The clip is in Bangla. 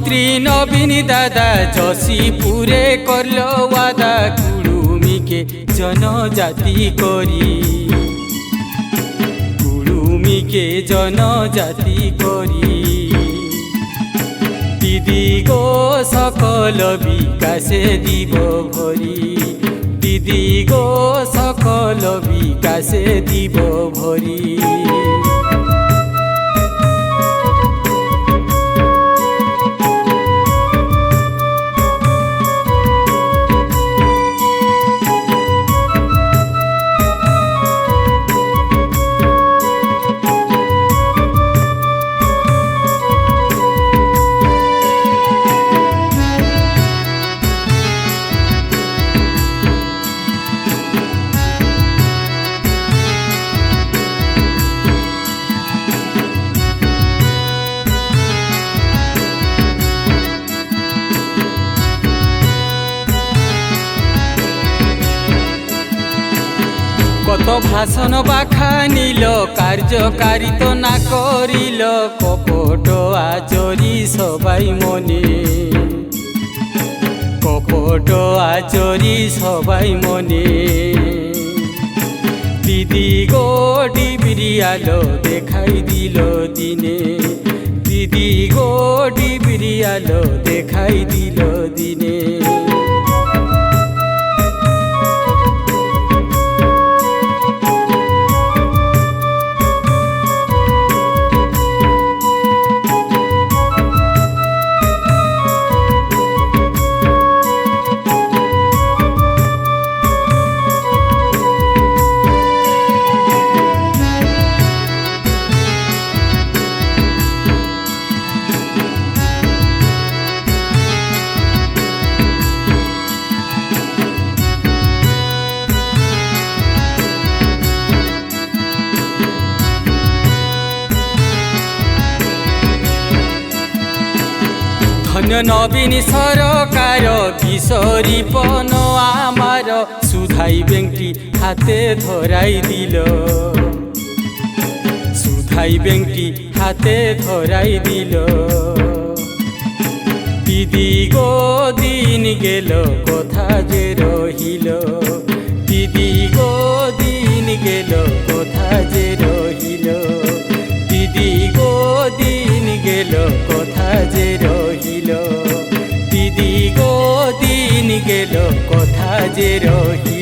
মন্ত্রী নবীন দাদা যশীপুরে করল ওয়াদা কুড়ুমিকে জনজাতি করি, কুড়ুমিকে জনজাতি করি। দিদি গো সকল বিকাশে দিব ভরি, দিদি গো সকল বিকাশে দিব ভরি। কত ভাষণ বাখা নিল কার্যকারী তো না করিল, কপট আচরি সবাই মনে, কপট আচরি সবাই মনে। দিদি গো ডিবিরি আলো দেখাই দিল দিনে, দিদি গো ডিবিরি আলো দেখাই দিল দিনে। ধন্য নবীন সরকার বিশরিপন আমার, সুধাই ব্যাংকটি হাতে ধরাই দিল, সুধাই ব্যাংকটি হাতে ধরাই দিল। দিদি গো দিন গেল কথা যে রহিল, দিদি গো দিন গেল কথা যে রহিল, দিদি গো দিন গেল কথা যে রহিল, দিদি গো দিন গেল কথা যে রহিল।